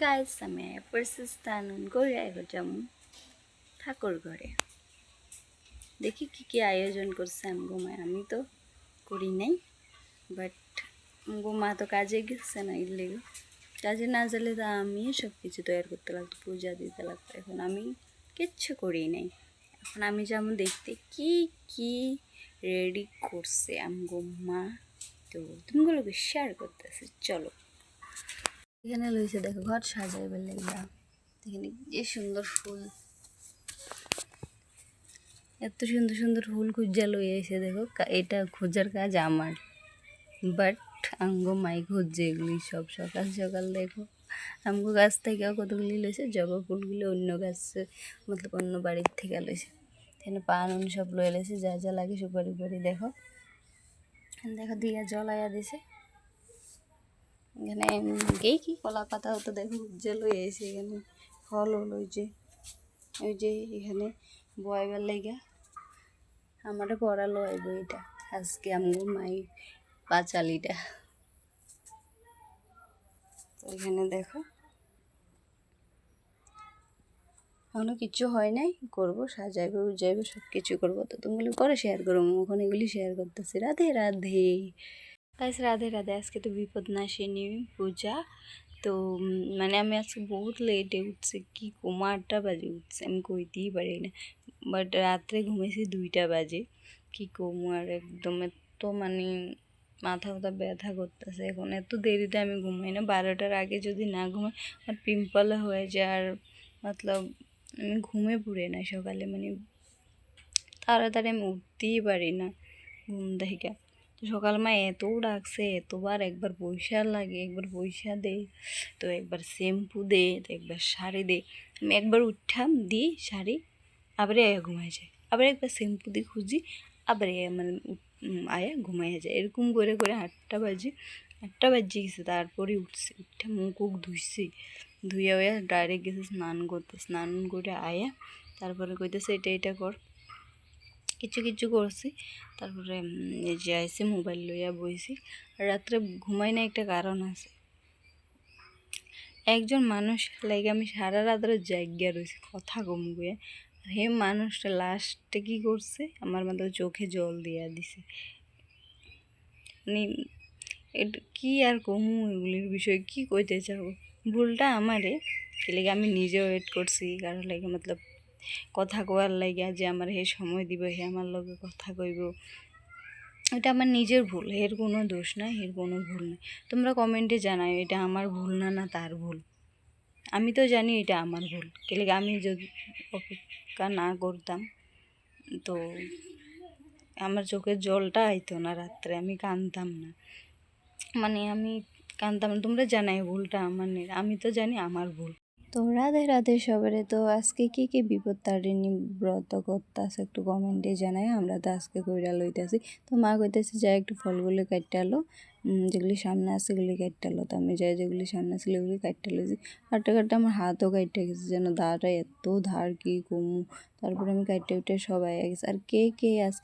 Guys আমি পড়ছি করে যাবো ঠাকুর ঘরে। দেখি কি কি আয়োজন করছে আমগো মা। আমি তো করি নাই, বাট আমগো মা তো কাজে গেছে না, এর কাজে না গেলে তো আমি সব কিছু তৈরি করতে লাগতো, পূজা দিতে লাগতো। এখন আমি কিচ্ছু করি নাই। এখন আমি যেমন দেখতে কি কি রেডি করছে আমগো মা, তো তুমিগুলোকে শেয়ার করতেছি। চলো, এখানে লইছে দেখো ঘর সাজাইবার লাগিয়া। এখানে যে সুন্দর ফুল, এত সুন্দর সুন্দর ফুল খুঁজা লই এসে দেখো। এটা খোঁজার কাজ আমার, বাট আঙ্গো মাই খুঁজছে এগুলি সব। সকাল সকাল দেখো আমগো গাছ থেকেও কতগুলি লইছে, জবা ফুলগুলো অন্য গাছ মতলব অন্য বাড়ির থেকে লইছে। এখানে পান সব লয়ে লইছে, যা যা লাগে সুপারি উপারি দেখো। দেখো দিয়া জলাইয়া দিছে। এখানে গেই কি কলা পাতাও তো দেখো যে লই এসে। এখানে ফলও লইছে, ওই যে এখানে বয়বার লাইগা আমারে পড়ালো এই বইটা। আজকে আমগো মাই পাঁচালিটা। তো এখানে দেখো এখনো কিছু হয় নাই, করবো, সাজাইবো উজাইবো সব কিছু করবো। তো তুমি করে শেয়ার করবো, ওখানে এগুলি শেয়ার করতেছি। রাধে রাধে গাইস, রাধে রাধে। আজকে তো বিপদনাশিনী পূজা। তো মানে আমি আজকে বহুত লেটে উঠছি, কি কোমা 8টা বাজে উঠছি, আমি কইতেই পারি না। বাট রাত্রে ঘুমেছি 2টা বাজে। কি কমু আর, একদম এত মানে মাথা ব্যথা ব্যথা করতেছে। এখন এত দেরিতে আমি ঘুমাই না, 12টার আগে যদি না ঘুমাই আর পিম্পল হয়ে যায়। আর মতলব আমি ঘুমে পুড়ে না সকালে, মানে তাড়াতাড়ি আমি উঠতেই পারি না ঘুম থেকে। তো সকাল মা এত ডাকছে, এতবার, একবার পয়সা লাগে, একবার পয়সা দে, তো একবার শ্যাম্পু দে, তো একবার শাড়ি দে। আমি একবার উঠাম দিই শাড়ি, আবার আয়া ঘুমাই যায়, আবার একবার শ্যাম্পু দিয়ে খুঁজি, আবার মানে আয়া ঘুমাইয়া যায়। এরকম করে করে 8টা বাজে, 8টা বাজে গেছে। তারপরে উঠছি, উঠে মুখ ধুইছি, ধুইয়া হইয়া ডাইরেক্ট গেছে স্নান করতে। স্নান করে আয়া তারপরে কইতেছে এটা এটা কর, কিছু কিছু করছি। তারপরে এই যে আইসি মোবাইল লইয়া বইছি। রাত্রে ঘুমাই না, একটা কারণ আছে। একজন মানুষ লাগে আমি সারা রাত্রে জাগিয়া রয়েছি কথা কম গুয়ে, আর হে মানুষটা লাস্টে কি করছে, আমার মতো চোখে জল দিয়া দিছে। মানে এটা কি আর কমু, এগুলির বিষয়ে কি কইতে চাবো। ভুলটা আমারে, কি লাগে আমি নিজে ওয়েট করছি কারণ লাগে মতলব কথা কওয়ার লাগিয়া, যে আমার হে সময় দিব, হে আমার লগে কথা কইব। এটা আমার নিজের ভুল, এর কোনো দোষ নাই, এর কোনো ভুল নাই। তোমরা কমেন্টে জানাও এটা আমার ভুল না না তার ভুল। আমি তো জানি এটা আমার ভুল, কেলে আমি যদি অপেক্ষা না করতাম তো আমার চোখের জলটা আইতো না রাত্রে, আমি কাঁদতাম না, মানে আমি কাঁদতাম না। তোমরা জানাই ভুলটা আমার নেই, আমি তো জানি আমার ভুল। তো রাধে রাধে সবারে। তো আজকে কি কি বিপদ তারিণী ব্রত করতেছে একটু কমেন্টে জানাই। আমরা তো আজকে কইরা লইতেছি। তো মা কইতেছে যা একটু ফলগুলো কাটতে আলো, যেগুলি সামনে আছে সেগুলি কাটতে আলো। তো আমি যাই যেগুলি সামনে আছে ওগুলি কাটতে লইছি। কাটতে কাটতে আমার হাতও কাটতে গেছে, যেন দাঁড়াটা এত ধার কি কমু। তারপরে আমি কাটতে উঠে সবাই গেছে। আর কে কে আজকে